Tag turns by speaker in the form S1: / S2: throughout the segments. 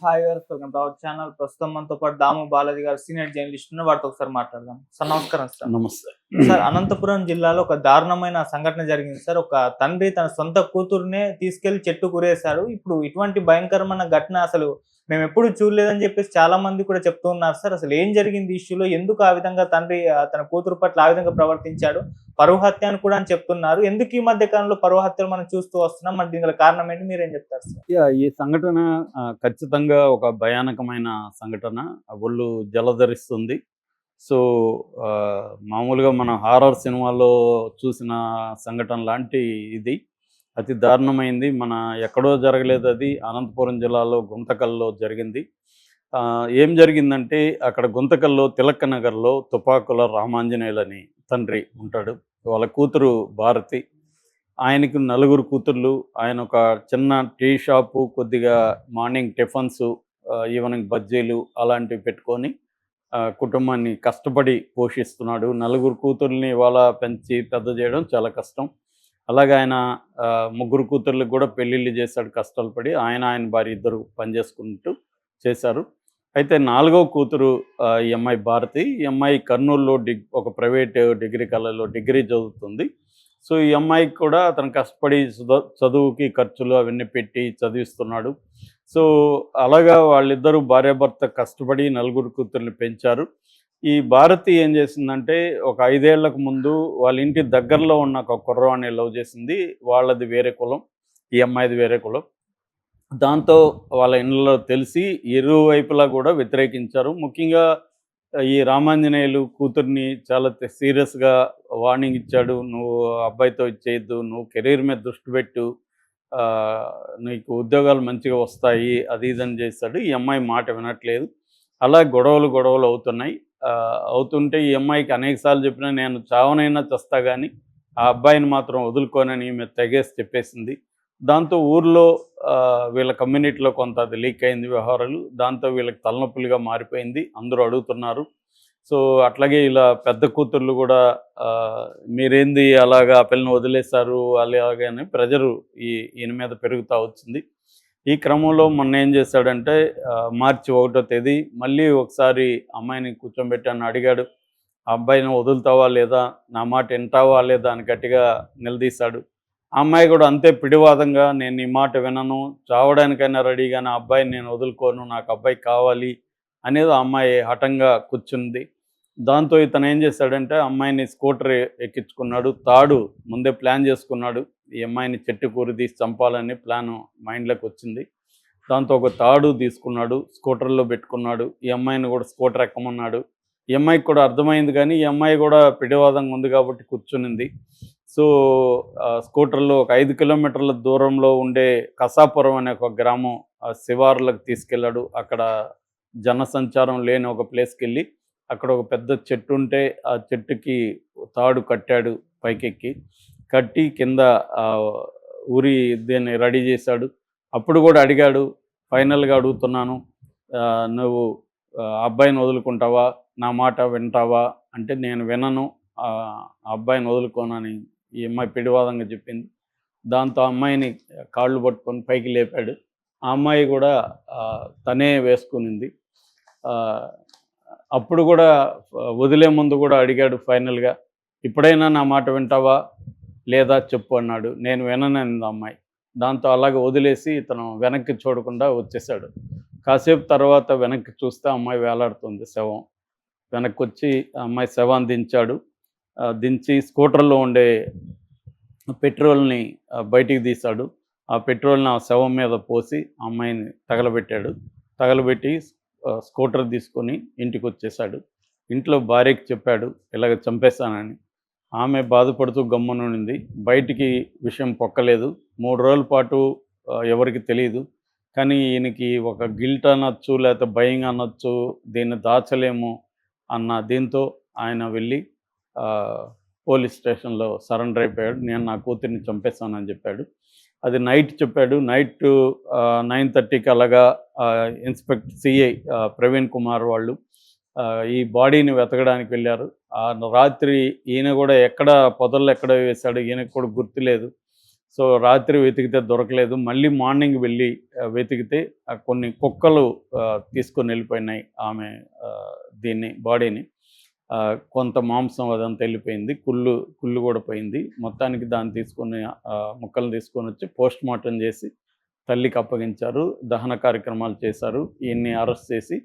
S1: Hi గారు, welcome to our channel. ప్రస్తుతం మనతో పాటు దాము బాలాజీ గారు సీనియర్ జర్నలిస్ట్ ఉన్నారు. వారితో ఒకసారి మాట్లాడదాం. సార్ నమస్కారం సార్.
S2: నమస్తే.
S1: సార్, అనంతపురం జిల్లాలో ఒక దారుణమైన సంఘటన జరిగింది సార్. ఒక తండ్రి తన సొంత కూతుర్నే తీసుకెళ్లి చెట్టుకు ఉరేశారు. ఇప్పుడు ఇటువంటి భయంకరమైన ఘటన అసలు మేమెప్పుడు చూడలేదని చెప్పేసి చాలా మంది కూడా చెప్తూ ఉన్నారు సార్. అసలు ఏం జరిగింది ఈ ఇష్యూలో? ఎందుకు ఆ విధంగా తండ్రి తన కూతురు పట్ల ఆ విధంగా ప్రవర్తించాడు? పరువు హత్య అని కూడా అని చెప్తున్నారు. ఎందుకు ఈ మధ్య కాలంలో పరువు హత్యలు మనం చూస్తూ వస్తున్నాం? మరి దీనికి గల కారణం ఏంటి? మీరేం చెప్తారు సార్?
S2: ఈ సంఘటన ఖచ్చితంగా ఒక భయానకమైన సంఘటన. ఒళ్ళు జలధరిస్తుంది. సో, మామూలుగా మనం హారర్ సినిమాల్లో చూసిన సంఘటన లాంటి ఇది. అతి దారుణమైంది. ఎక్కడో జరగలేదది. అనంతపురం జిల్లాలో గుంతకల్‌లో జరిగింది. ఏం జరిగిందంటే అక్కడ గుంతకల్‌లో తిలక్ నగర్‌లో తుపాకుల రామాంజనేయులని తండ్రి ఉంటాడు. వాళ్ళ కూతురు భారతి. ఆయనకి నలుగురు కూతుర్లు. ఆయన ఒక చిన్న టీ షాపు, కొద్దిగా మార్నింగ్ టిఫిన్సు, ఈవినింగ్ బజ్జీలు అలాంటివి పెట్టుకొని కుటుంబాన్ని కష్టపడి పోషిస్తున్నాడు. నలుగురు కూతుర్లని ఇవాళ పెంచి పెద్ద చేయడం చాలా కష్టం. అలాగే ఆయన ముగ్గురు కూతుర్లకు కూడా పెళ్ళిళ్ళు చేశాడు కష్టాలు పడి. ఆయన భార్య ఇద్దరు పనిచేసుకుంటూ చేశారు. అయితే నాలుగవ కూతురు ఈ అమ్మాయి భారతి. ఈ అమ్మాయి కర్నూలులో ఒక ప్రైవేట్ డిగ్రీ కాలేజ్‌లో డిగ్రీ చదువుతుంది. సో, ఈ అమ్మాయికి కూడా అతను కష్టపడి చదువుకి ఖర్చులు అవన్నీ పెట్టి చదివిస్తున్నాడు. సో, అలాగా వాళ్ళిద్దరూ భార్యాభర్త కష్టపడి నలుగురు కూతుర్ని పెంచారు. ఈ భారతి ఏం చేసిందంటే ఒక 5 ఏళ్లకు ముందు వాళ్ళ ఇంటి దగ్గరలో ఉన్న ఒక కుర్రవాడిని లవ్ చేసింది. వాళ్ళది వేరే కులం. ఈ అమ్మాయిది వేరే కులం. దాంతో వాళ్ళ ఇళ్ళలో తెలిసి ఇరు వైపులా కూడా వ్యతిరేకించారు. ముఖ్యంగా ఈ రామాంజనేయులు కూతుర్ని చాలా సీరియస్‌గా వార్నింగ్ ఇచ్చాడు. "నువ్వు అబ్బాయితో ఇది చేయొద్దు. నువ్వు కెరీర్ మీద దృష్టి పెట్టు. నీకు ఉద్యోగాలు మంచిగా వస్తాయి." అది ఇది అని చేశాడు. ఈ అమ్మాయి మాట వినట్లేదు. అలా గొడవలు అవుతున్నాయి. అవుతుంటే ఈ అమ్మాయికి అనేక సార్లు చెప్పినా, "నేను చావనైనా చస్తా గానీ ఆ అబ్బాయిని మాత్రం వదులుకోనని" ఈమె తెగేసి చెప్పేసింది. దాంతో ఊర్లో వీళ్ళ కమ్యూనిటీలో కొంత అది లీక్ అయింది వ్యవహారాలు. దాంతో వీళ్ళకి తలనొప్పులుగా మారిపోయింది. అందరూ అడుగుతున్నారు. సో, అట్లాగే ఇలా పెద్ద కూతుర్లు కూడా మీరేంది అలాగా ఆ పిల్లని వదిలేశారు అలాగే అని ప్రెజరు ఈయన మీద పెరుగుతా వచ్చింది. ఈ క్రమంలో మొన్న ఏం చేశాడంటే మార్చి 1వ తేదీ మళ్ళీ ఒకసారి అమ్మాయిని కూర్చోబెట్టి అడిగాడు. "ఆ అబ్బాయిని వదులుతావా లేదా? నా మాట వింటావా లేదా?" అని గట్టిగా నిలదీశాడు. ఆ అమ్మాయి కూడా అంతే పిడివాదంగా, "నేను నీ మాట వినను, చావడానికైనా రెడీ గాని ఆ అబ్బాయిని నేను వదులుకోను, నాకు అబ్బాయి కావాలి" అనేది ఆ అమ్మాయి హఠంగా కూర్చుంది. దాంతో ఇతను ఏం చేశాడంటే అమ్మాయిని స్కూటర్ ఎక్కించుకున్నాడు. తాడు ముందే ప్లాన్ చేసుకున్నాడు. ఈ అమ్మాయిని చెట్టుకు ఉరిదీసి చంపాలని ప్లాను మైండ్‌లోకి వచ్చింది. దాంతో ఒక తాడు తీసుకున్నాడు. స్కూటర్‌లో పెట్టుకున్నాడు. ఈ అమ్మాయిని కూడా స్కూటర్ ఎక్కమన్నాడు. ఈ అమ్మాయికి కూడా అర్థమైంది కానీ, ఈ అమ్మాయి కూడా పిడివాదంగా ఉంది కాబట్టి కూర్చునింది. సో, స్కూటర్‌లో ఒక 5 కిలోమీటర్ల దూరంలో ఉండే కసాపురం అనే ఒక గ్రామం శివారులకు తీసుకెళ్ళాడు. అక్కడ జనసంచారం లేని ఒక ప్లేస్‌కెళ్ళి అక్కడ ఒక పెద్ద చెట్టు ఉంటే ఆ చెట్టుకి తాడు కట్టాడు పైకెక్కి. కట్టి కింద ఆహ్, ఉరి దీన్ని రెడీ చేశాడు. అప్పుడు కూడా అడిగాడు. ఫైనల్‌గా అడుగుతున్నాను. "నువ్వు ఆ అబ్బాయిని వదులుకుంటావా? నా మాట వింటావా?" అంటే, "నేను వినను. ఆ అబ్బాయిని వదులుకోనని" ఈ అమ్మాయి పిడివాదంగా చెప్పింది. దాంతో ఆ అమ్మాయిని కాళ్ళు పట్టుకొని పైకి లేపాడు. ఆ అమ్మాయి కూడా తనే వేసుకునింది. ఆహ్, అప్పుడు కూడా వదిలే ముందు కూడా అడిగాడు ఫైనల్‌గా, "ఇప్పుడైనా నా మాట వింటావా? లేదా చెప్పు" అన్నాడు. "నేను వినననింది ఆ అమ్మాయి." దాంతో అలాగే వదిలేసి ఇతను వెనక్కి చూడకుండా వచ్చేసాడు. కాసేపు తర్వాత వెనక్కి చూస్తే ఆ అమ్మాయి వేలాడుతుంది శవం. వెనక్కొచ్చి ఆ అమ్మాయి శవాన్ని దించాడు. దించి స్కూటర్‌లో ఉండే పెట్రోల్‌ని బయటికి తీశాడు. ఆ పెట్రోల్‌ని ఆ శవం మీద పోసి ఆ అమ్మాయిని తగలబెట్టాడు. తగలబెట్టి స్కూటర్ తీసుకొని ఇంటికొచ్చేశాడు. ఇంట్లో భార్యకి చెప్పాడు ఇలాగ చంపేశానని. ఆమె బాధపడుతూ గమ్మునుండింది. బయటికి విషయం పొక్కలేదు. 3 రోజుల పాటు ఎవరికీ తెలీదు. కానీ ఈయనకి ఒక గిల్ట్ అనొచ్చు, లేకపోతే భయం అనొచ్చు, దీన్ని దాచలేము అన్న దీంతో ఆయన వెళ్ళి ఆహ్, పోలీస్ స్టేషన్‌లో సరెండర్ అయిపోయాడు. "నేను నా కూతురిని చంపేశానని" చెప్పాడు. అది నైట్ చెప్పాడు. నైటు 9:30కి అలాగా సిఐ ప్రవీణ్ కుమార్ వాళ్ళు ఈ బాడీని వెతకడానికి వెళ్లారు. రాత్రి ఈయన కూడా ఎక్కడ పొదల్లో ఎక్కడ వేశాడో ఈయనకు కూడా గుర్తులేదు. సో రాత్రి వెతికితే దొరకలేదు. మళ్ళీ మార్నింగ్ వెళ్ళి వెతికితే కొన్ని కుక్కలు తీసుకొని వెళ్ళిపోయినాయి ఆమె బాడీని. కొంత మాంసం అదంతా వెళ్ళిపోయింది. కుళ్ళు కూడా పోయింది. మొత్తానికి దాన్ని తీసుకొని ముక్కలు తీసుకొని వచ్చి పోస్ట్ మార్టం చేసి తల్లికి అప్పగించారు. దహన కార్యక్రమాలు చేశారు. ఈయన్ని అరెస్ట్ చేసి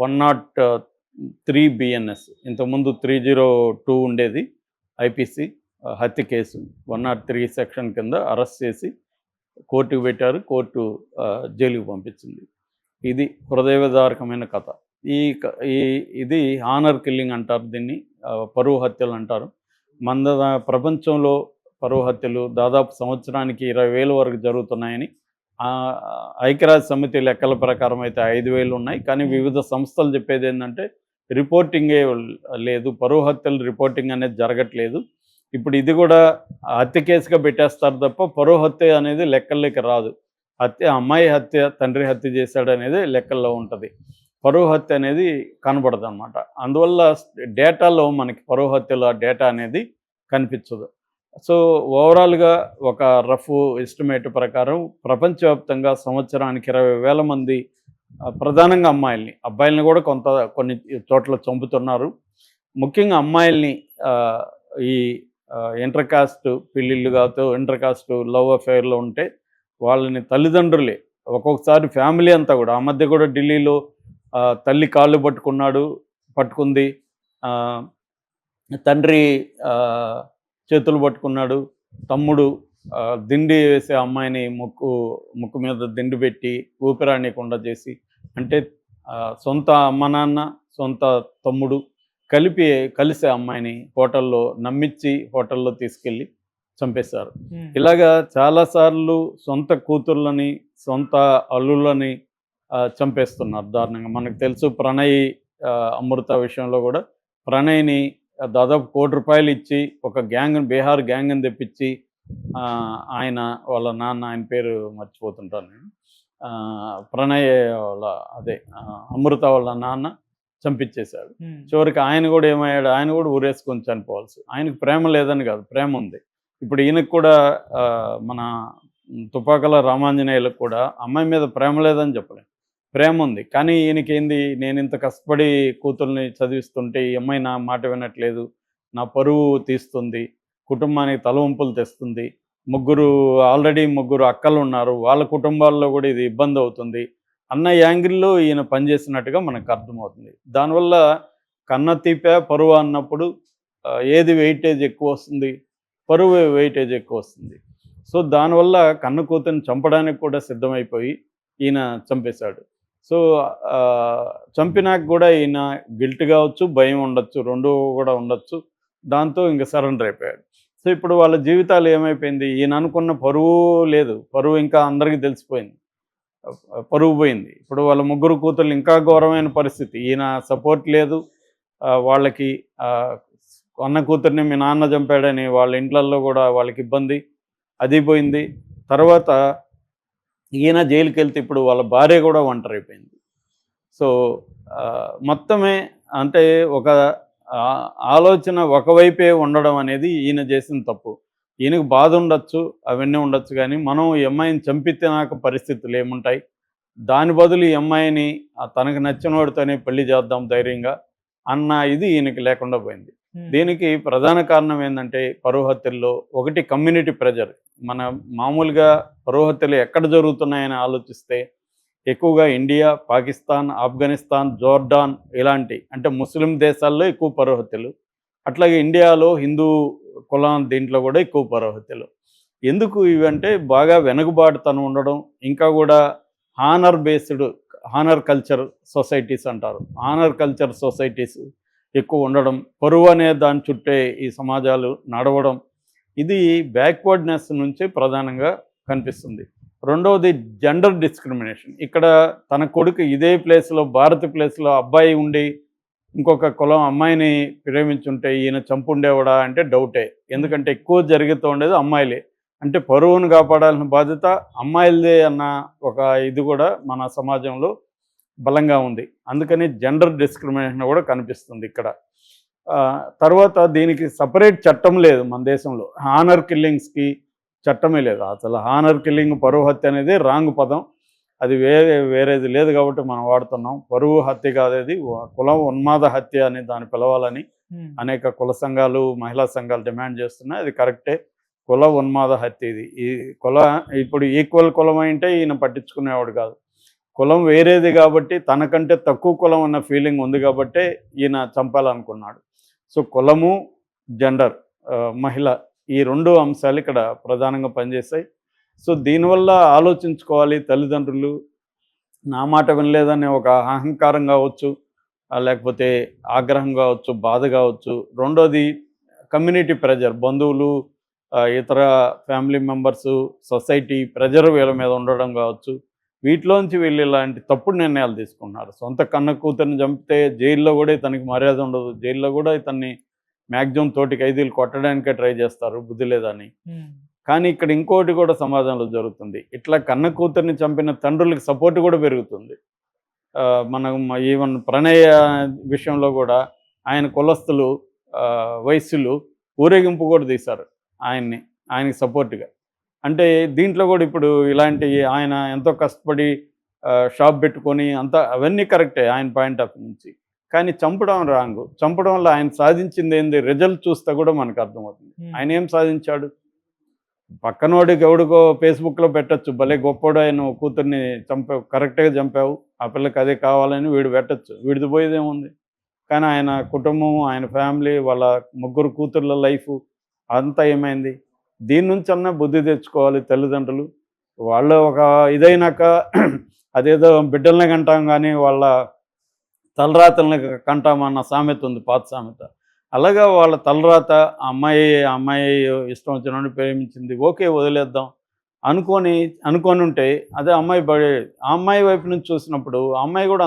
S2: 103 BNS, ఇంతకుముందు 302 ఉండేది ఐపీసీ హత్య కేసు, 103 సెక్షన్ కింద అరెస్ట్ చేసి కోర్టుకు పెట్టారు. కోర్టు జైలుకు పంపించింది. ఇది హృదయవిదారకమైన కథ. ఇది హానర్ కిల్లింగ్ అంటారు దీన్ని, పరువు హత్యలు అంటారు. ప్రపంచంలో పరువు హత్యలు దాదాపు సంవత్సరానికి 20,000 వరకు జరుగుతున్నాయని ఐక్యరాజ్య సమితి లెక్కల ప్రకారం అయితే 5,000 ఉన్నాయి. కానీ వివిధ సంస్థలు చెప్పేది ఏంటంటే రిపోర్టింగే లేదు, పరువు హత్యలు రిపోర్టింగ్ అనేది జరగట్లేదు. ఇప్పుడు ఇది కూడా హత్య కేసుగా పెట్టేస్తారు తప్ప పరువు హత్య అనేది లెక్కల్లోకి రాదు. అమ్మాయి హత్య, తండ్రి హత్య చేశాడు అనేది లెక్కల్లో ఉంటుంది. పరువు హత్య అనేది కనబడదు అన్నమాట. అందువల్ల డేటాలో మనకి పరువు హత్యల డేటా అనేది కనిపించదు. సో ఓవరాల్గా ఒక రఫ్ ఎస్టిమేట్ ప్రకారం ప్రపంచవ్యాప్తంగా సంవత్సరానికి 20,000 మంది, ప్రధానంగా అబ్బాయిల్ని కూడా కొన్ని చోట్ల చంపుతున్నారు. ముఖ్యంగా అమ్మాయిల్ని ఈ ఇంటర్ కాస్ట్ పెళ్ళిళ్ళు కాదు, ఇంటర్ కాస్ట్ లవ్ అఫేర్లో ఉంటే వాళ్ళని తల్లిదండ్రులే, ఒక్కొక్కసారి ఫ్యామిలీ అంతా కూడా. ఆ మధ్య కూడా ఢిల్లీలో తల్లి కాళ్ళు పట్టుకుంది, తండ్రి చేతులు పట్టుకున్నాడు, తమ్ముడు దిండి వేసే అమ్మాయిని ముక్కు మీద దిండి పెట్టి ఊపిరాడనీయకుండా చేసి, అంటే సొంత అమ్మ నాన్న, సొంత తమ్ముడు కలిసే అమ్మాయిని హోటల్లో నమ్మించి హోటల్లో తీసుకెళ్ళి చంపేశారు. ఇలాగా చాలాసార్లు సొంత కూతుర్లని, సొంత అల్లుళ్ళని చంపేస్తున్నారు దారుణంగా. మనకు తెలుసు ప్రణయ్, అమృత విషయంలో కూడా ప్రణయ్ని దాదాపు ₹1 కోటి ఇచ్చి ఒక బీహార్ గ్యాంగ్ని తెప్పించి ఆయన వాళ్ళ నాన్న, ఆయన పేరు మర్చిపోతుంటాను నేను, ప్రణయ్ అమృత వాళ్ళ నాన్న చంపించేశాడు. చివరికి ఆయన కూడా ఏమయ్యాడు, ఆయన కూడా ఊరేసుకొని చనిపోవాల్సి. ఆయనకు ప్రేమ లేదని కాదు, ప్రేమ ఉంది. ఇప్పుడు ఈయనకు కూడా మన తుపాకల రామాంజనేయులకు కూడా అమ్మాయి మీద ప్రేమ లేదని చెప్పలేం, ప్రేమ ఉంది. కానీ ఈయనకేంది, నేను ఇంత కష్టపడి కూతుర్ని చదివిస్తుంటే ఈ అమ్మాయి నా మాట వినట్లేదు, నా పరువు తీస్తుంది, కుటుంబానికి తలవంపులు తెస్తుంది, ఆల్రెడీ ముగ్గురు అక్కలు ఉన్నారు, వాళ్ళ కుటుంబాల్లో కూడా ఇది ఇబ్బంది అవుతుంది అన్న యాంగిల్లో ఈయన పనిచేసినట్టుగా మనకు అర్థమవుతుంది. దానివల్ల కన్న తీపే పరువు అన్నప్పుడు ఏది వెయిటేజ్ ఎక్కువ వస్తుంది, పరువు వెయిటేజ్ ఎక్కువ వస్తుంది. సో దానివల్ల కన్న కూతురిని చంపడానికి కూడా సిద్ధమైపోయి ఈయన చంపేశాడు. సో చంపినాక కూడా ఈయన గిల్ట్ కావచ్చు, భయం ఉండొచ్చు, రెండు కూడా ఉండొచ్చు. దాంతో ఇంక సరెండర్ అయిపోయాడు. సో ఇప్పుడు వాళ్ళ జీవితాలు ఏమైపోయింది, ఈయన అనుకున్న పరువు లేదు, పరువు ఇంకా అందరికీ తెలిసిపోయింది, పరువు పోయింది. ఇప్పుడు వాళ్ళ ముగ్గురు కూతుర్లు ఇంకా ఘోరమైన పరిస్థితి, ఈయన సపోర్ట్ లేదు వాళ్ళకి. అన్న కూతుర్ని మీ నాన్న చంపాడని వాళ్ళ ఇంట్లల్లో కూడా వాళ్ళకి ఇబ్బంది, అది పోయింది. తర్వాత ఈయన జైలుకి వెళ్తే ఇప్పుడు వాళ్ళ భార్య కూడా ఒంటరైపోయింది. సో మొత్తమే అంటే ఒక ఆలోచన ఒకవైపే ఉండడం అనేది ఈయన చేసిన తప్పు. ఈయనకు బాధ ఉండొచ్చు, అవన్నీ ఉండొచ్చు, కానీ మనం ఈ అమ్మాయిని చంపితే నాకు పరిస్థితులు ఏముంటాయి, దాని బదులు ఈ అమ్మాయిని తనకు నచ్చిన వాడితోనే పెళ్లి చేద్దాం ధైర్యంగా అన్న ఇది ఈయనకి లేకుండా పోయింది. దీనికి ప్రధాన కారణం ఏంటంటే పరువు హత్యల్లో ఒకటి కమ్యూనిటీ ప్రెజర్. మన మామూలుగా పరువు హత్యలు ఎక్కడ జరుగుతున్నాయని ఆలోచిస్తే ఎక్కువగా ఇండియా, పాకిస్తాన్, ఆఫ్ఘనిస్తాన్, జోర్డాన్ ఇలాంటి అంటే ముస్లిం దేశాల్లో ఎక్కువ పరువు హత్యలు. అట్లాగే ఇండియాలో హిందూ కులం దీంట్లో కూడా ఎక్కువ పరువు హత్యలు. ఎందుకు ఇవంటే బాగా వెనుకబాటుతనం ఉండడం, ఇంకా కూడా హానర్ కల్చర్ సొసైటీస్ అంటారు, హానర్ కల్చర్ సొసైటీస్ ఎక్కువ ఉండడం, పరువు అనే దాని చుట్టే ఈ సమాజాలు నడవడం, ఇది బ్యాక్వర్డ్నెస్ నుంచి ప్రధానంగా కనిపిస్తుంది. రెండవది జెండర్ డిస్క్రిమినేషన్. ఇక్కడ తన కొడుకు ఇదే ప్లేస్లో, భారత ప్లేస్లో అబ్బాయి ఉండి ఇంకొక కులం అమ్మాయిని ప్రేమించుంటే ఈయన చంపుండేవాడా అంటే డౌటే. ఎందుకంటే ఎక్కువ జరుగుతూ ఉండేది అమ్మాయిలే. అంటే పరువును కాపాడాల్సిన బాధ్యత అమ్మాయిలదే అన్న ఒక ఇది కూడా మన సమాజంలో బలంగా ఉంది. అందుకని జెండర్ డిస్క్రిమినేషన్ కూడా కనిపిస్తుంది ఇక్కడ. తర్వాత దీనికి సపరేట్ చట్టం లేదు మన దేశంలో. హానర్ కిల్లింగ్స్కి చట్టమే లేదు. అసలు హానర్ కిల్లింగ్, పరువు హత్య అనేది రాంగ్ పదం. అది వేరేది లేదు కాబట్టి మనం వాడుతున్నాం. పరువు హత్య కాదది, కులం ఉన్మాద హత్య అని దాన్ని పిలవాలని అనేక కుల సంఘాలు, మహిళా సంఘాలు డిమాండ్ చేస్తున్నాయి. అది కరెక్టే. కుల ఉన్మాద హత్య ఇది. ఈ కుల ఇప్పుడు ఈక్వల్ కులం అంటే ఈయన పట్టించుకునేవాడు కాదు. కులం వేరేది కాబట్టి, తనకంటే తక్కువ కులం అన్న ఫీలింగ్ ఉంది కాబట్టే ఈయన చంపాలనుకున్నాడు. సో కులము, జెండర్, మహిళ, ఈ 2 అంశాలు ఇక్కడ ప్రధానంగా పనిచేస్తాయి. సో దీనివల్ల ఆలోచించుకోవాలి తల్లిదండ్రులు. నా మాట వినలేదనే ఒక అహంకారం కావచ్చు, లేకపోతే ఆగ్రహం కావచ్చు, బాధ కావచ్చు. రెండోది కమ్యూనిటీ ప్రెజర్, బంధువులు, ఇతర ఫ్యామిలీ మెంబర్సు, సొసైటీ ప్రెజర్ వీళ్ళ మీద ఉండడం కావచ్చు. వీటిలోంచి వీళ్ళు ఇలాంటి తప్పుడు నిర్ణయాలు తీసుకున్నారు. సొంత కన్న కూతురిని చంపితే జైల్లో కూడా ఇతనికి మర్యాద ఉండదు. జైల్లో కూడా ఇతన్ని మ్యాక్సిమం తోటి ఖైదీలు కొట్టడానికే ట్రై చేస్తారు, బుద్ధి లేదని. కానీ ఇక్కడ ఇంకోటి కూడా సమాజంలో జరుగుతుంది. ఇట్లా కన్న కూతురిని చంపిన తండ్రులకి సపోర్ట్ కూడా పెరుగుతుంది. మనం ఈవెన్ ప్రణయ విషయంలో కూడా ఆయన కులస్తులు, వైశ్యులు ఊరేగింపు కూడా తీశారు ఆయనకి సపోర్ట్గా. అంటే దీంట్లో కూడా ఇప్పుడు ఇలాంటి ఆయన ఎంతో కష్టపడి షాప్ పెట్టుకొని అంతా అవన్నీ కరెక్టే ఆయన పాయింట్ ఆఫ్ నుంచి. కానీ చంపడం రాంగ్. చంపడం వల్ల ఆయన సాధించింది ఏంది, రిజల్ట్ చూస్తే కూడా మనకు అర్థమవుతుంది. ఆయన ఏం సాధించాడు? పక్కనోడికి ఎవడికో ఫేస్బుక్లో పెట్టచ్చు, భలే గొప్పోడు ఆయన కూతుర్ని చంపావు, కరెక్ట్గా చంపావు, ఆ పిల్లకి అదే కావాలని వీడు పెట్టచ్చు. వీడిది పోయేదేముంది? కానీ ఆయన కుటుంబం, ఆయన ఫ్యామిలీ, వాళ్ళ 3 కూతుర్ల లైఫ్ అంతా ఏమైంది? దీని నుంచి అన్నా బుద్ధి తెచ్చుకోవాలి తల్లిదండ్రులు. వాళ్ళు ఒక ఇదైనాక అదేదో బిడ్డల్ని కంటాం కానీ వాళ్ళ తలరాతల్ని కంటామన్న సామెత ఉంది, పాత సామెత. అలాగా వాళ్ళ తలరాత, అమ్మాయి ఇష్టం వచ్చినట్టు ప్రేమించింది, ఓకే వదిలేద్దాం అనుకొని ఉంటే అదే అమ్మాయి ఆ అమ్మాయి వైపు నుంచి చూసినప్పుడు ఆ అమ్మాయి కూడా